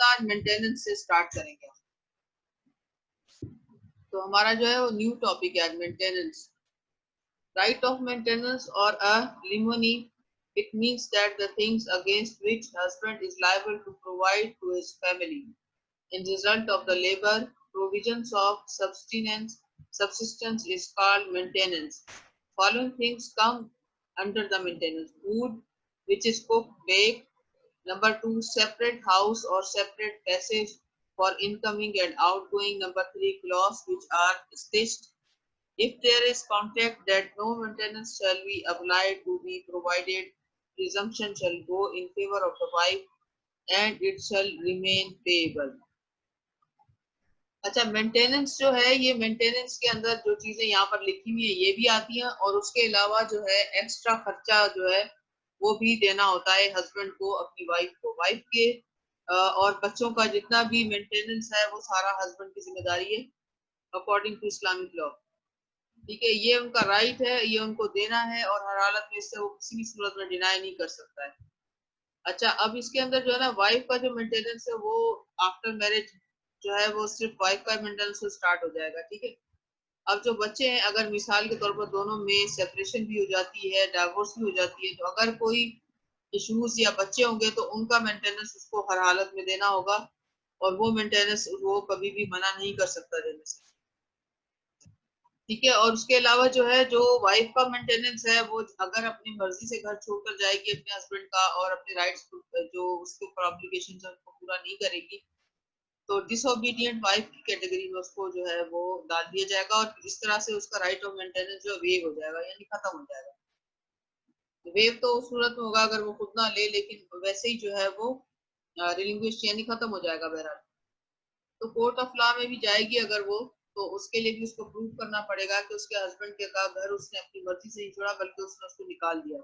आज मेंटेनेंस से स्टार्ट करेंगे। तो हमारा जो है वो न्यू टॉपिक है आज, मेंटेनेंस। राइट ऑफ मेंटेनेंस और अ लिमोनी, it means that the things against which husband is liable to provide to his family in result of the labor provisions of subsistence is called maintenance. Following things come under the maintenance: food, which is cooked, baked. Number two, separate house or separate passage for incoming and outgoing. Number three, clothes which are stitched. If there is contract that no maintenance shall be applied to be provided, presumption shall go in favor of the wife and it shall remain payable. अच्छा, maintenance जो है, ये maintenance के अंदर जो चीजें यहाँ पर लिखी हुई है ये भी आती हैं, और उसके अलावा जो है एक्स्ट्रा खर्चा जो है वो भी देना होता है हस्बैंड को अपनी वाइफ को। वाइफ के और बच्चों का जितना भी मेंटेनेंस है वो सारा हस्बैंड की जिम्मेदारी है अकॉर्डिंग टू इस्लामिक लॉ। ठीक है, ये उनका राइट है, ये उनको देना है और हर हालत में इससे वो किसी भी सूरत में डिनाई नहीं कर सकता है। अच्छा, अब इसके अंदर जो है ना वाइफ का जो मेंटेनेंस है वो आफ्टर मैरिज जो है वो सिर्फ वाइफ का मेंटेनेंस स्टार्ट हो जाएगा। ठीक है, अब जो बच्चे हैं, अगर मिसाल के तौर पर दोनों में सेपरेशन भी हो जाती है, डाइवोर्स भी हो जाती है, तो अगर कोई इश्यूज या बच्चे होंगे तो उनका मेंटेनेंस उसको हर हालत में देना होगा, और वो मेंटेनेंस वो कभी भी मना नहीं कर सकता देने से। ठीक है, और उसके अलावा जो है जो वाइफ का मेंटेनेंस है वो अगर अपनी मर्जी से घर छोड़कर जाएगी अपने हस्बैंड का और अपने राइट्स जो उसके ऊपर ऑब्लिगेशन है उसको पूरा नहीं करेगी, तो डिसोबीडिएंट वाइफ की कैटेगरी में उसको जो है वो डाल दिया जाएगा, और इस तरह से उसका राइट ऑफ मेंटेनेंस जो वेव हो जाएगा, यानी खत्म हो जाएगा। वेव तो उस सूरत में होगा अगर वो खुद ना ले, लेकिन वैसे ही जो है वो रिलिंग्विश यानी खत्म हो जाएगा बहरहाल। तो कोर्ट ऑफ लॉ में भी जाएगी अगर वो, तो उसके लिए भी उसको प्रूव करना पड़ेगा कि उसके हस्बैंड के का घर उसने अपनी मर्जी से नहीं छोड़ा बल्कि उसने उसको निकाल दिया।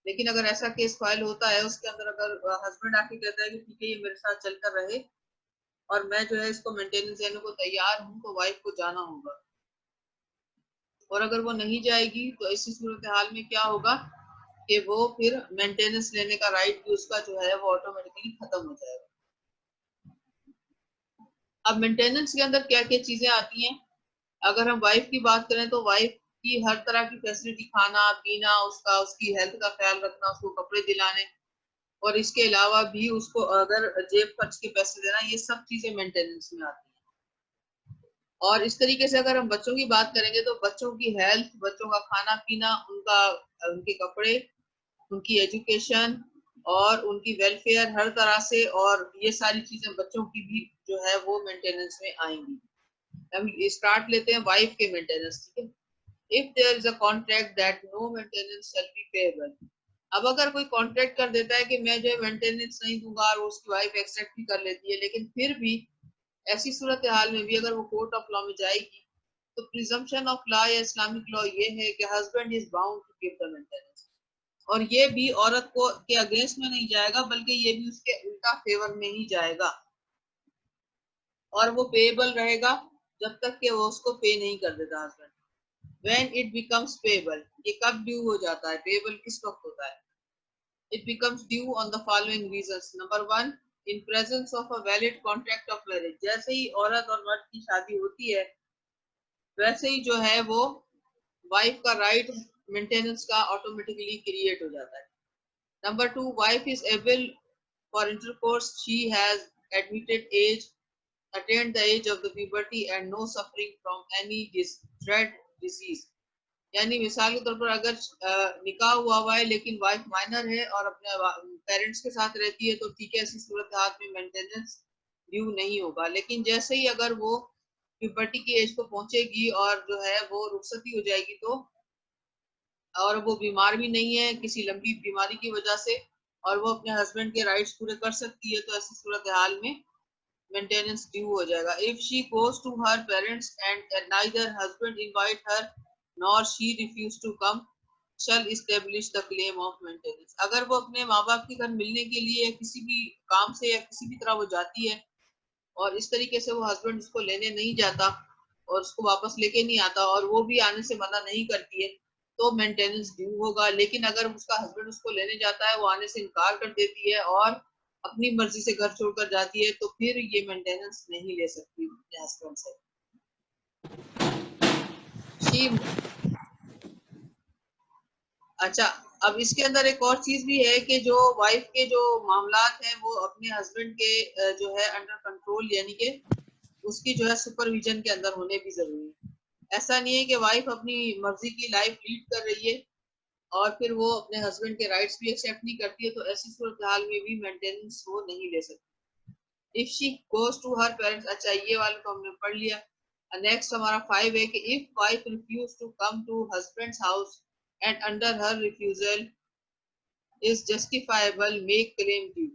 लेकिन अगर ऐसा केस फाइल होता है, उसके अंदर अगर हस्बैंड आके कहता है कि ठीक है ये मेरे साथ चलकर रहे और मैं जो है इसको मेंटेनेंस देने को तैयार हूँ, तो वाइफ को जाना होगा। और अगर वो नहीं जाएगी तो इसी सूरत हाल में क्या होगा कि वो फिर मेंटेनेंस लेने का राइट भी उसका जो है वो ऑटोमेटिकली खत्म हो जाएगा। अब मेंटेनेंस के अंदर क्या क्या चीजें आती हैं, अगर हम वाइफ की बात करें तो वाइफ की हर तरह की फैसिलिटी, खाना पीना, उसकी हेल्थ का ख्याल रखना, उसको कपड़े दिलाने, और इसके अलावा भी उसको अगर जेब खर्च के पैसे देना, ये सब चीजें मेंटेनेंस में आती हैं। और इस तरीके से अगर हम बच्चों की बात करेंगे तो बच्चों की हेल्थ, बच्चों का खाना पीना, उनके कपड़े, उनकी एजुकेशन और उनकी वेलफेयर हर तरह से, और ये सारी चीजें बच्चों की भी जो है वो मेंटेनेंस में आएंगी। हम स्टार्ट लेते हैं वाइफ के मेंटेनेंस। ठीक है, if there is a contract that no maintenance shall be payable. अब अगर कोई कॉन्ट्रैक्ट कर देता है कि मैं जो है मेंटेनेंस नहीं दूंगा और उसकी वाइफ एक्सेप्ट भी कर लेती है, लेकिन फिर भी ऐसी सूरत हाल में भी अगर वो कोर्ट ऑफ लॉ में जाएगी तो प्रिजम्पशन ऑफ लॉ या इस्लामिक लॉ ये है कि husband is bound to give the maintenance, और ये भी औरत को के अगेंस्ट में नहीं जाएगा बल्कि ये भी उसके उल्टा फेवर में ही जाएगा, और वो पेएबल रहेगा जब तक कि वो उसको पे नहीं कर देता husband. When it becomes payable, ये कब ड्यू हो जाता है, पेएबल किस वक्त होता है? It becomes due on the following reasons. Number one, in presence of a valid contract of marriage. जैसे ही औरत और मर्द की शादी होती है वैसे ही जो है वो वाइफ का राइट मेंटेनेंस का ऑटोमेटिकली क्रिएट हो जाता है। Number two, wife is able for intercourse, she has admitted age, attained the age of the puberty and no suffering from any dread disease। यानी मिसाल के तौर पर अगर निकाह हुआ है लेकिन वाइफ माइनर है और अपने पेरेंट्स के साथ रहती है तो ठीक है, ऐसी सूरत हाल में मेंटेनेंस ड्यू नहीं होगा। लेकिन जैसे ही अगर वो प्यूबर्टी की एज को पहुंचेगी और जो है वो रुखसती हो जाएगी, तो और वो बीमार भी नहीं है किसी लंबी बीमारी की वजह से और वो अपने हस्बैंड के राइट्स पूरे कर सकती है, तो ऐसी सूरत हाल में मेंटेनेंस ड्यू हो जाएगा। If she goes to her parents and neither husband invite her nor she refuse to come shall establish the claim of maintenance. अगर वो अपने माँ बाप के घर मिलने के लिए किसी भी काम से या किसी भी तरह वो जाती है और इस तरीके से वो हस्बैंड उसको लेने नहीं जाता और उसको वापस लेके नहीं आता और वो भी आने से मना नहीं करती है, तो मेंटेनेंस ड्यू होगा। लेकिन अगर उसका हस्बैंड उसको लेने जाता है, वो आने से इनकार कर देती है और अपनी मर्जी से घर छोड़कर जाती है तो फिर ये मेंटेनेंस नहीं ले सकती अपने हस्बैंड से। शी अच्छा, अब इसके अंदर एक और चीज भी है कि जो वाइफ के जो मामलात हैं वो अपने हस्बैंड के जो है अंडर कंट्रोल, यानी कि उसकी जो है सुपरविजन के अंदर होने भी जरूरी है। ऐसा नहीं है कि वाइफ अपनी मर्जी की लाइफ लीड कर रही है और फिर वो अपने हस्बैंड के राइट्स भी एक्सेप्ट नहीं करती है, तो ऐसी सूरत हाल में भी मेंटेनेंस वो नहीं ले सकती। If she goes to her parents, अच्छा ये वाला तो हमने पढ़ लिया। नेक्स्ट हमारा 5 है कि if wife refuse to come to husband's house and under her refusal is justifiable make claim due.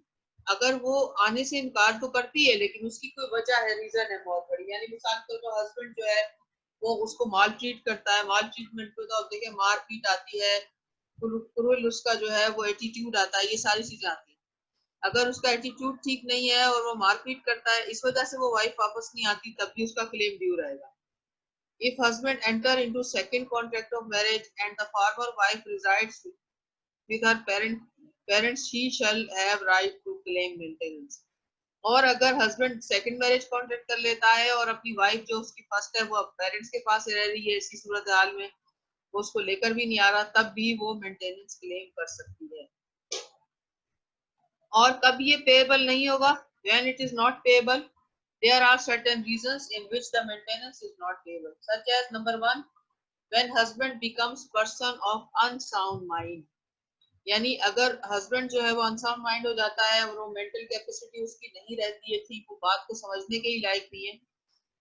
अगर वो आने से इनकार तो करती है लेकिन उसकी कोई वजह है, रीजन है बहुत बड़ी, यानी मिसाल के तौर पर हस्बैंड जो है वो उसको माल ट्रीट करता है, माल ट्रीटमेंट पे तो आप देखें मार पीट आती है, क्रूअल उसका जो है वो एटीट्यूड आता है, ये सारी चीजें आती है। अगर उसका एटीट्यूड ठीक नहीं है और वो मारपीट करता है, इस वजह से वो वाइफ वापस नहीं आती, तब भी उसका क्लेम ड्यू रहेगा। If husband enter into second contract of marriage and the former wife resides with her parents, she shall have right to claim maintenance. और अगर हस्बैंड सेकंड मैरिज कॉन्ट्रैक्ट कर लेता है और अपनी वाइफ जो उसकी फर्स्ट है वो पेरेंट्स के पास रह रही है, ऐसी सूरत हाल में वो उसको लेकर भी नहीं आ रहा, तब भी वो मेंटेनेंस क्लेम कर सकती है। और कब ये पेएबल नहीं होगा? When it is not payable, there are certain reasons in which the maintenance is not payable, such as number 1, when husband becomes person of unsound mind, यानी अगर हस्बैंड जो है वो अनसाउंड माइंड हो जाता है और वो मेंटल कैपेसिटी उसकी नहीं रहती है ठीक, वो बात को समझने के ही लायक नहीं है,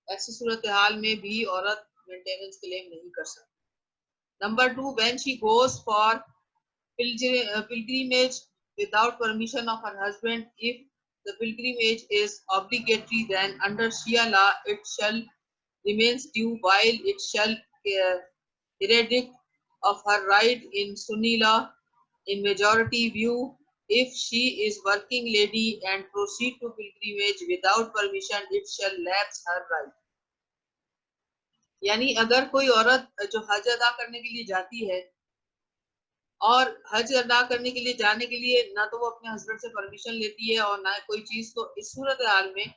ऐसी सूरत हाल में भी औरत मेंटेनेंस क्लेम नहीं कर सकती। Number 2, when she goes for pilgrimage without permission of her husband, if the pilgrimage is obligatory, then under Shia law it shall remains due while it shall eradicate of her right in Sunni law. In majority view, if she is working lady and proceed to pilgrimage without permission, it shall lapse her right. यानी अगर कोई औरत जो हज अदा करने के लिए जाती है और हज अदा करने के लिए जाने के लिए ना तो वो अपने हस्बैंड से परमिशन लेती है और ना कोई चीज, तो इस सूरत हाल में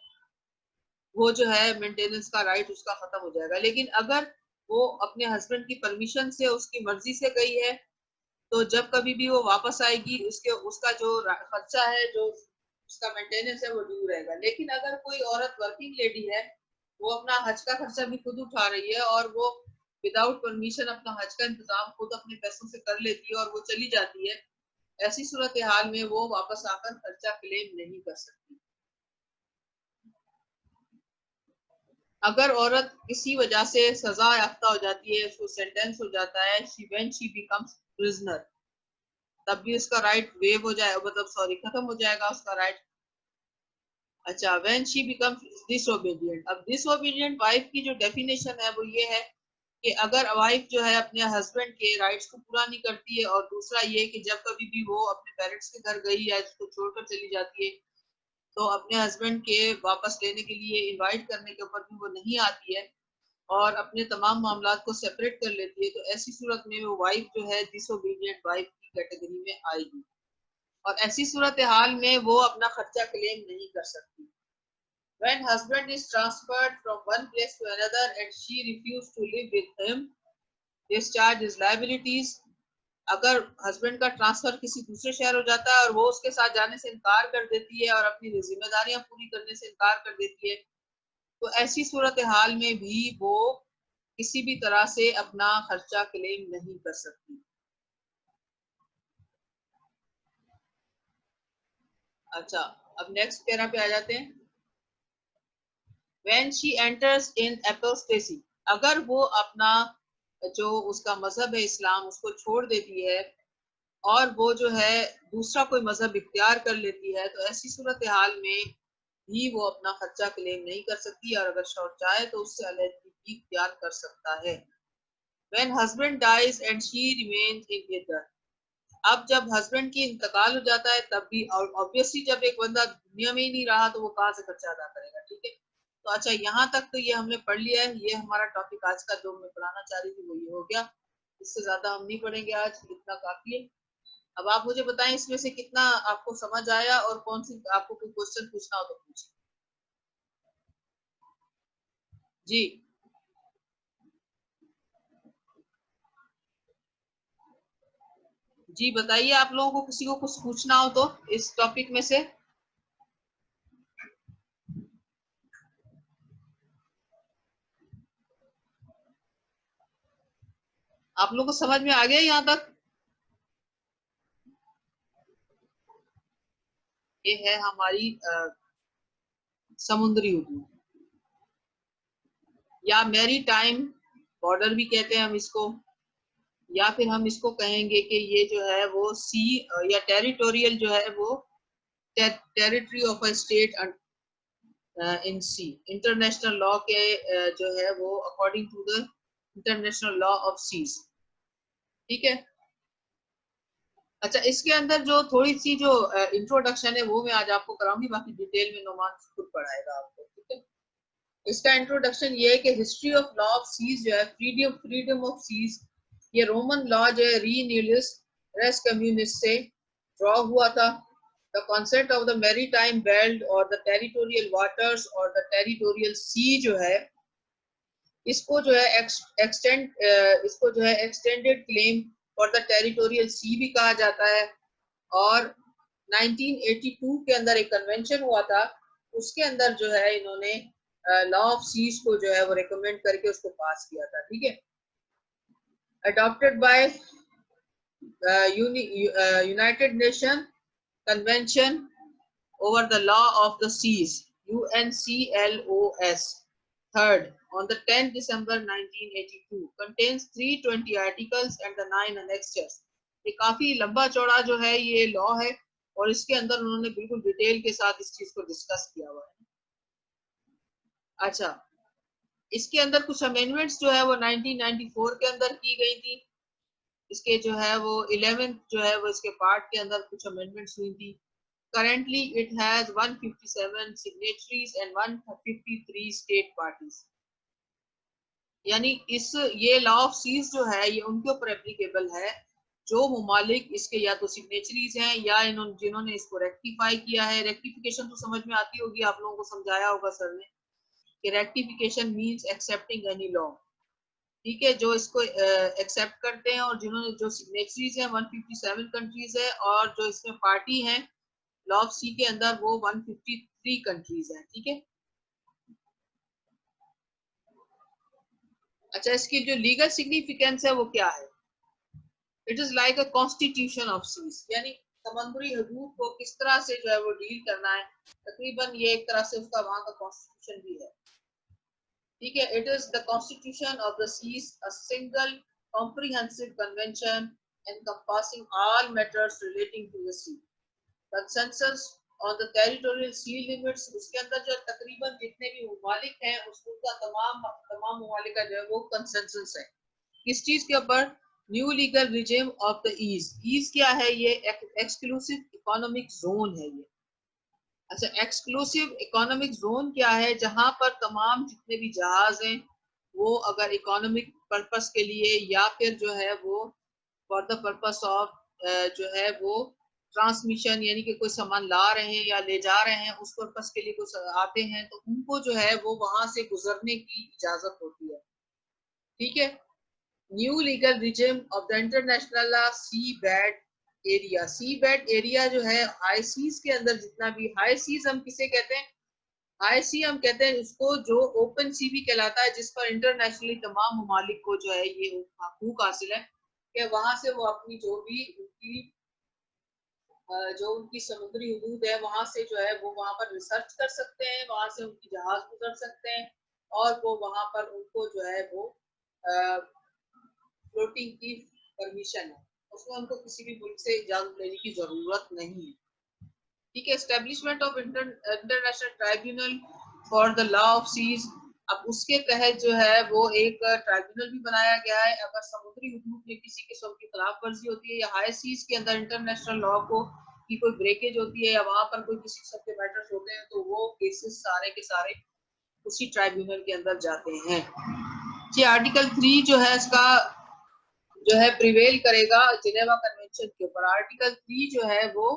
वो जो है मेंटेनेंस का राइट उसका खत्म हो जाएगा। लेकिन अगर वो अपने हस्बैंड की परमिशन से उसकी मर्जी से गई है तो जब कभी भी वो वापस आएगी उसके उसका जो खर्चा है, जो उसका मेंटेनेंस है, वो ड्यू रहेगा। लेकिन अगर कोई औरत वर्किंग लेडी है, वो अपना हज का खर्चा भी खुद उठा रही है और वो विदाउट परमिशन अपना हज का इंतजाम खुद अपने पैसों से कर लेती है और वो चली जाती है, ऐसी सूरत हाल में वो वापस आकर खर्चा क्लेम नहीं कर सकती। अगर औरत किसी वजह से सजा याफ्ता हो जाती है, उसको सेंटेंस हो जाता है, व्हेन शी बिकम्स प्रिजनर, तब भी उसका राइट वेव हो जाएगा, मतलब सॉरी खत्म हो जाएगा उसका राइट। अच्छा, व्हेन शी बिकम्स डिसोबीडिएंट, अब डिसोबीडिएंट वाइफ की जो डेफिनेशन है वो ये है कि अगर वाइफ जो है अपने हस्बैंड के राइट्स को पूरा नहीं करती है, और दूसरा ये कि जब कभी भी वो अपने पेरेंट्स के घर गई या उसको छोड़कर चली जाती है तो अपने हस्बैंड के वापस लेने के लिए इनवाइट करने के ऊपर भी वो नहीं आती है और अपने तमाम मामलात को सेपरेट कर लेती है, तो ऐसी सूरत में वो वाइफ जो है डिसोबीडिएंट वाइफ की कैटेगरी में आएगी और ऐसी सूरत हाल में वो अपना खर्चा क्लेम नहीं कर सकती। When husband is transferred from one place to another and she refused to live with him, discharge his liabilities. अगर हस्बैंड का ट्रांसफर किसी दूसरे शहर हो जाता है और वो उसके साथ जाने से इनकार कर देती है और अपनी जिम्मेदारियां पूरी करने से इनकार कर देती है, तो ऐसी सूरत हाल में भी वो किसी भी तरह से अपना खर्चा क्लेम नहीं कर सकती। अच्छा, अब नेक्स्ट पैरा पे आ जाते हैं। When she enters in apostasy, अगर वो अपना जो उसका मजहब है इस्लाम उसको छोड़ देती है और वो जो है दूसरा कोई मजहब इख्तियार कर लेती है, तो ऐसी सूरत हाल में भी वो अपना खर्चा क्लेम नहीं कर सकती और अगर शौहर चाहे तो उससे अलहदगी भी इख्तियार कर सकता है। When husband dies and she remains in iddah, अब जब हस्बैंड की इंतकाल हो जाता है तब भी, और ऑब्वियसली जब एक बंदा दुनिया में ही नहीं रहा तो वो कहाँ से खर्चा अदा करेगा, ठीक है। तो अच्छा, यहाँ तक तो ये हमने पढ़ लिया है, ये हमारा टॉपिक आज का जो मैं पढ़ाना चाह रही थी वो ये हो गया, इससे ज्यादा हम नहीं पढ़ेंगे आज, इतना काफी है। अब आप मुझे बताएं इसमें से कितना आपको समझ आया और कौन सी आपको कोई क्वेश्चन पूछना हो तो पूछिए। जी जी बताइए, आप लोगों को किसी को कुछ पूछना हो तो इस टॉपिक में से। आप लोगों को समझ में आ गया यहाँ तक? ये है हमारी समुद्री हदूद या मैरी टाइम बॉर्डर भी कहते हैं हम इसको, या फिर हम इसको कहेंगे कि ये जो है वो सी या टेरिटोरियल जो है वो territory of a state in sea. International law के जो है वो according to the international law of seas. ठीक है। अच्छा, इसके अंदर जो थोड़ी सी जो इंट्रोडक्शन है वो मैं आज आपको कराऊंगी, बाकी डिटेल में नोमान खुद पढ़ाएगा आपको। ठीक है। इसका इंट्रोडक्शन ये है कि history of law of seas जो है, फ्रीडम ऑफ सीज, ये रोमन लॉ जो है री न्यूलिस रेस कम्युनिस्ट से ड्रॉ हुआ था। The concept of the maritime belt और द टेरिटोरियल वाटर्स और द टेरिटोरियल सी जो है, इसको जो है इसको जो है extended claim for the territorial sea भी कहा जाता है। और 1982 के अंदर एक कन्वेंशन हुआ था, उसके अंदर जो है इन्होंने लॉ ऑफ सीज को जो है वो रिकमेंड करके उसको पास किया था। ठीक है। Adopted by United nation convention over the law of the seas, UNCLOS, third on the 10th December 1982, contains 320 articles and the 9 annexures। ये काफी लंबा चौड़ा जो है ये लॉ है और इसके अंदर उन्होंने बिल्कुल डिटेल के साथ इस चीज को डिस्कस किया हुआ है। अच्छा, इसके अंदर कुछ अमेंडमेंट्स जो है वो 1994 के अंदर की गई थी। इसके जो है वो 11th जो है वो इसके पार्ट के अंदर कुछ अमेंडमेंट्स हुई थी। Currently, it has 157 signatories and 153 state parties। यानी इस ये लॉ ऑफ सीज जो है ये उनके ऊपर एप्लीकेबल है जो ममालिक इसके या तो सिग्नेचरीज हैं या इन्होंने जिन्होंने इसको रेक्टिफाई किया है। रेक्टिफिकेशन तो समझ में आती होगी, आप लोगों को समझाया होगा सर ने कि rectification means accepting any law. ठीक है, जो इसको एक्सेप्ट करते हैं और जिन्होंने जो सिग्नेचरीज है 157 कंट्रीज है और जो इसमें पार्टी है लॉ ऑफ सी के अंदर वो 153 कंट्रीज हैं। ठीक है। अच्छा, इसकी जो लीगल सिग्निफिकेंस है वो क्या है? It is like a constitution of seas, यानी समुद्री हदूद को किस तरह से जो है वो डील करना है, तकरीबन ये एक तरह से उसका वहां का कॉन्स्टिट्यूशन भी है। ठीक है। It is the constitution of the seas, a single comprehensive convention encompassing all matters relating to the sea। Consensus on the territorial sea limits, उसके अंदर जो तकरीबन जितने भी ममालिक हैं उसका तमाम ममालिक का जो है वो कंसेंसस है। किस चीज के ऊपर? New legal regime of the EEZ क्या है? ये एक्सक्लूसिव इकोनॉमिक जोन है ये। अच्छा, एक्सक्लूसिव इकोनॉमिक जोन क्या है? जहां पर तमाम जितने भी जहाज हैं वो अगर इकोनॉमिक पर्पस के लिए या फिर जो है वो फॉर द पर्पस ऑफ जो है वो ट्रांसमिशन, यानी कि कोई सामान ला रहे हैं या ले जा रहे हैं उस पर्पस के लिए कुछ आते हैं तो उनको जो है वो वहां से गुजरने की इजाजत होती है। ठीक है। New legal regime of the international seabed area. Seabed area जो है हाई सीज के अंदर जितना भी, हाई सीज हम किसे कहते हैं? हाई सी हम कहते हैं उसको जो ओपन सी भी कहलाता है, जिस पर इंटरनेशनली तमाम ममालिक को जो है ये हकूक हासिल है कि वहां से वो अपनी जो भी उनकी जो उनकी समुद्री हदूद है वहां से जो है वो वहां पर रिसर्च कर सकते हैं, वहां से उनकी जहाज गुजर सकते हैं और वो वहां पर उनको जो है वो फ्लोटिंग की परमिशन है, उसमें उनको किसी भी मुल्क से इजाजत लेने की जरूरत नहीं है। ठीक है। Establishment of international tribunal for the law of seas, अब उसके तहत जो है वो एक ट्राइब्यूनल भी बनाया गया है। अगर समुद्री हदूद में किसी किस्म की खिलाफ वर्जी होती है या हाई सीज के अंदर इंटरनेशनल लॉ को की कोई ब्रेकेज होती है या वहां पर कोई किसी किस्म के मैटर्स होते हैं तो वो केसेस सारे के सारे उसी ट्राइब्यूनल के अंदर जाते हैं। जी, आर्टिकल 3 जो है इसका जो है प्रिवेल करेगा जिनेवा कन्वेंशन के ऊपर। आर्टिकल 3 जो है वो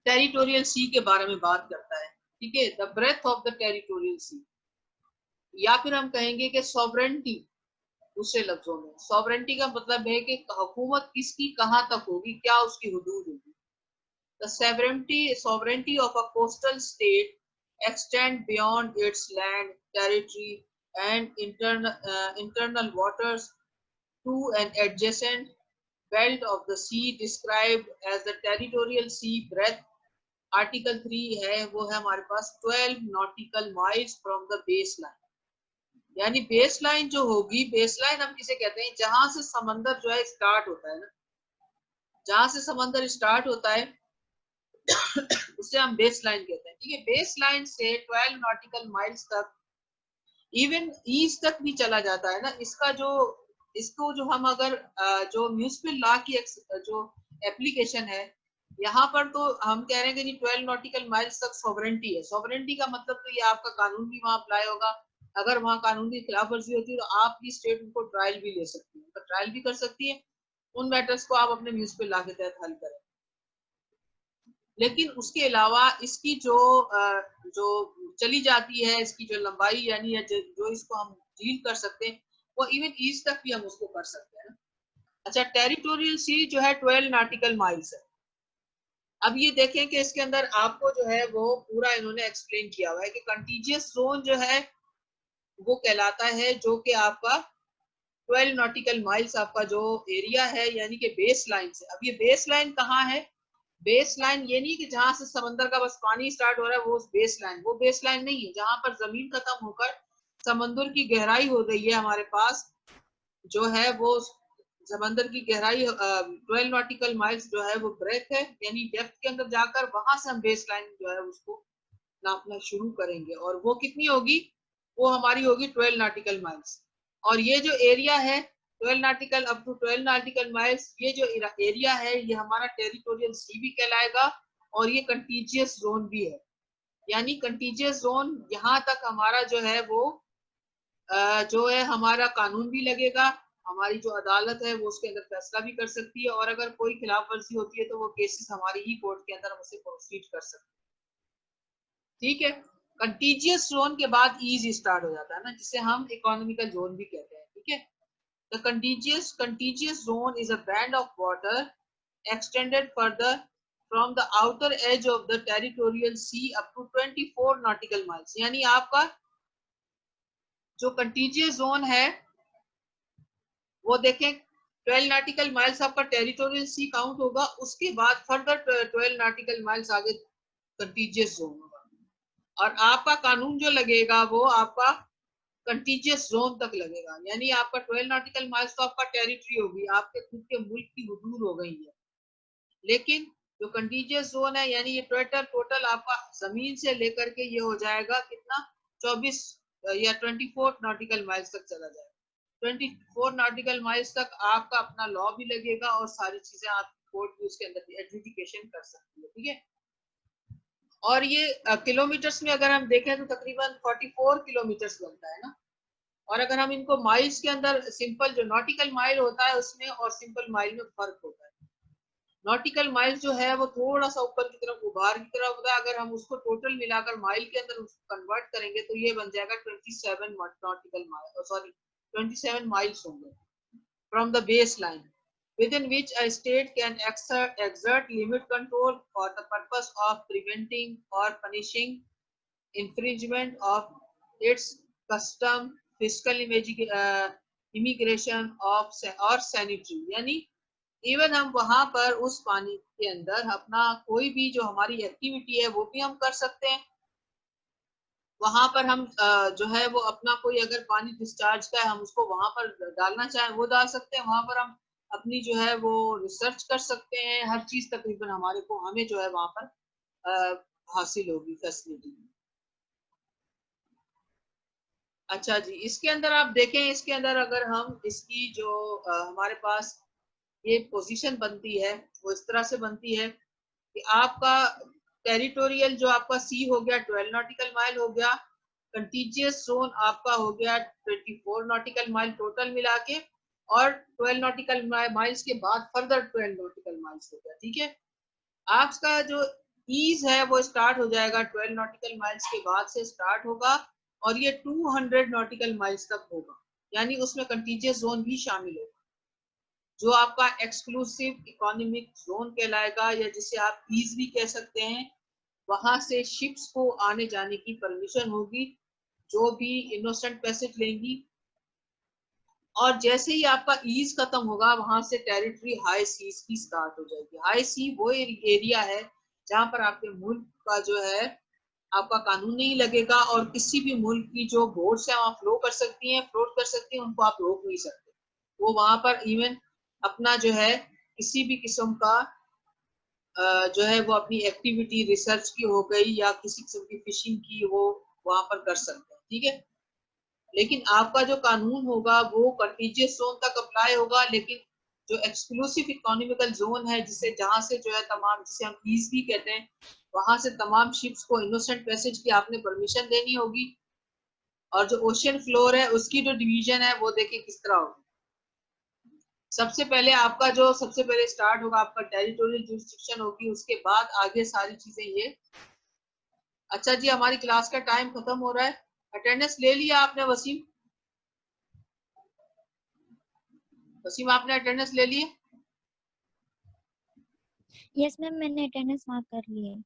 टेरिटोरियल सी के बारे में बात करता है, ठीक है, the breadth of the territorial sea, या फिर हम कहेंगे कि सॉवरेंटी। दूसरे लफ्जों में सॉवरेंटी का मतलब है कि हुकूमत किसकी कहां तक होगी, क्या उसकी हुदूद होगी। The sovereignty of a coastal state extend beyond its land, territory, and internal waters to an adjacent belt of the sea described as the territorial sea breadth। Article 3 है वो है हमारे पास 12 nautical miles from the base line. यानी base line जो होगी, base line हम किसे कहते हैं, जहां से समंदर जो है स्टार्ट होता है ना, जहां से समंदर स्टार्ट होता है उसे हम बेस लाइन कहते हैं, ठीक है। बेस लाइन से 12 नॉटिकल माइल्स तक, इवन ईस्ट तक भी चला जाता है ना। इसका जो इसको जो हम अगर जो म्यूनिसिपल लॉ की जो एप्लीकेशन है, यहाँ पर तो हम कह रहे हैं कि 12 नॉटिकल माइल्स तक सॉवरेंटी है। सॉवरेंटी का मतलब तो ये आपका कानून भी वहां अप्लाई होगा। अगर वहां कानून की खिलाफ वर्जी होती है तो आपकी स्टेट उनको ट्रायल भी ले सकती है, तो ट्रायल भी कर सकती है। उन मैटर्स को आप अपने म्यूनिसिपल लॉ के तहत हल करें। लेकिन उसके अलावा इसकी जो चली जाती है, इसकी जो लंबाई यानी जो इसको हम डील कर सकते हैं, वो इवन ईस्ट तक भी हम उसको कर सकते हैं। अच्छा, टेरिटोरियल सी जो है 12 नॉटिकल माइल्स है। अब ये देखें कि इसके अंदर आपको जो है वो पूरा इन्होंने एक्सप्लेन किया हुआ है कि कंटीजियस जोन जो है वो कहलाता है जो कि आपका 12 नॉटिकल माइल्स आपका जो एरिया है, यानी कि बेस लाइन से। अब ये बेस लाइन कहाँ है? बेस लाइन ये नहीं कि जहां से समंदर का बस पानी स्टार्ट हो रहा है वो बेस लाइन, वो बेस लाइन नहीं है। जहां पर जमीन खत्म होकर समंदर की गहराई हो गई है हमारे पास, जो है वो समंदर की गहराई 12 नॉटिकल माइल्स जो है वो ब्रेथ है, यानी डेप्थ के अंदर जाकर वहां से हम बेस लाइन जो है उसको नापना शुरू करेंगे। और वो कितनी होगी? वो हमारी होगी 12 नॉटिकल माइल्स। और ये जो एरिया है 12 nautical up to 12 nautical miles, ये जो एरिया है ये हमारा टेरिटोरियल सी भी कहलाएगा और ये कंटीजियस जोन भी है। यानी कंटीजियस जोन यहाँ तक हमारा जो है वो जो है हमारा कानून भी लगेगा, हमारी जो अदालत है वो उसके अंदर फैसला भी कर सकती है, और अगर कोई खिलाफ वर्जी होती है तो वो केसेस हमारी ही कोर्ट के अंदर हम उसे प्रोसीड कर सकते हैं, ठीक है। कंटीजियस जोन के बाद ईज स्टार्ट हो जाता है ना, जिसे हम इकोनॉमिकल जोन भी कहते हैं, ठीक है। The contiguous zone is a band of water extended further from the outer edge of the territorial sea up to 24 nautical miles। यानी आपका जो कंटीजियस जोन है वो देखें 12 नॉटिकल माइल्स आपका टेरिटोरियल सी काउंट होगा, उसके बाद फर्दर 12 नॉटिकल माइल्स आगे कंटीजियस जोन होगा, और आपका कानून जो लगेगा वो आपका कंटीजियस जोन तक लगेगा। यानी आपका 12 नॉटिकल माइल्स तो आपका टेरिटरी होगी, आपके खुद के मुल्क की हुदूद हो गई है। लेकिन जो कंटीजियस जोन है यानी ये टोटल आपका जमीन से लेकर के ये हो जाएगा कितना, 24 या 24 नॉटिकल माइल्स तक चला जाएगा। 24 नॉटिकल माइल्स तक आपका अपना लॉ भी लगेगा और सारी चीजें आप कोर्ट भी उसके अंदर एडजुडिकेशन कर सकती है, ठीक है। और ये किलोमीटर्स में अगर हम देखें तो तकरीबन 44 किलोमीटर्स बनता है ना। और अगर हम इनको माइल्स के अंदर, सिंपल जो नॉटिकल माइल होता है उसमें और सिंपल माइल में फर्क होता है। नॉटिकल माइल जो है वो थोड़ा सा ऊपर की तरफ, उभार की तरफ होता है। अगर हम उसको टोटल मिलाकर माइल के अंदर उसको कन्वर्ट करेंगे तो ये बन जाएगा 27 नॉटिकल माइल, सॉरी 27 माइल्स होंगे from the base line within which a state can exert limit control for the purpose of preventing or punishing infringement of its custom, fiscal immigration of or sanitary। यानी even हम वहां पर उस पानी के अंदर अपना कोई भी जो हमारी एक्टिविटी है वो भी हम कर सकते हैं। वहां पर हम जो है वो अपना कोई अगर पानी डिस्चार्ज का है हम उसको वहां पर डालना चाहें वो डाल सकते हैं। वहां पर हम अपनी जो है वो रिसर्च कर सकते हैं, हर चीज तकरीबन हमें जो है वहां पर हासिल होगी फैसिलिटी। अच्छा जी, इसके अंदर आप देखें, इसके अंदर अगर हम इसकी जो हमारे पास ये पोजीशन बनती है वो इस तरह से बनती है कि आपका टेरिटोरियल जो आपका सी हो गया 12 नॉटिकल माइल हो गया, कंटीजियस जोन आपका हो गया 24 नॉटिकल माइल टोटल मिला के, और 12 नॉटिकल माइल्स के बाद फर्दर 12 नॉटिकल माइल्स हो गया, ठीक है। आपका जो ईज है वो स्टार्ट हो जाएगा 12 नॉटिकल माइल्स के बाद से स्टार्ट होगा और ये 200 नॉटिकल माइल्स तक होगा, यानी उसमें कंटीजियस जोन भी शामिल होगा, जो आपका एक्सक्लूसिव इकोनॉमिक जोन कहलाएगा, या जिसे आप ईज भी कह सकते हैं। वहां से शिप्स को आने जाने की परमिशन होगी, जो भी इनोसेंट पैसेज लेंगी। और जैसे ही आपका ईज खत्म होगा, वहां से टेरिटरी हाई सीज की स्टार्ट हो जाएगी। हाई सी वो एरिया है जहां पर आपके मुल्क का जो है आपका कानून नहीं लगेगा, और किसी भी मुल्क की जो बोट्स है वहां फ्लो कर सकती हैं, फ्लोट कर सकती हैं, उनको आप रोक नहीं सकते। वो वहां पर इवन अपना जो है किसी भी किस्म का जो है वो अपनी एक्टिविटी रिसर्च की हो गई या किसी किस्म की फिशिंग की, वो वहां पर कर सकते हैं, ठीक है। लेकिन आपका जो कानून होगा वो कंटीजियस जोन तक अप्लाई होगा, लेकिन जो एक्सक्लूसिव इकोनॉमिकल जोन है, जिसे जहां से जो है तमाम, जिसे हम ईज भी कहते हैं, वहां से तमाम शिप्स को इनोसेंट पैसेज की आपने परमिशन देनी होगी। और जो ओशियन फ्लोर है उसकी जो डिवीजन है वो देखिए किस तरह होगी। सबसे पहले आपका जो सबसे पहले स्टार्ट होगा आपका टेरिटोरियल जुरिसडिक्शन होगी, उसके बाद आगे सारी चीजें ये। अच्छा जी, हमारी क्लास का टाइम खत्म हो रहा है। अटेंडेंस ले लिया आपने वसीम? वसीम आपने अटेंडेंस ले ली? यस मैम, मैंने अटेंडेंस मार्क कर ली है।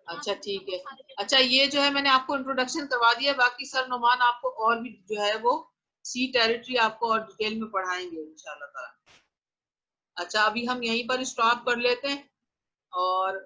अच्छा ठीक है। अच्छा, ये जो है मैंने आपको इंट्रोडक्शन करवा दिया, बाकी सर नुमान आपको और भी जो है वो सी टेरिटरी आपको और डिटेल में पढ़ाएंगे इंशाल्लाह ताला। अच्छा, अभी हम यहीं पर स्टॉप कर लेते हैं और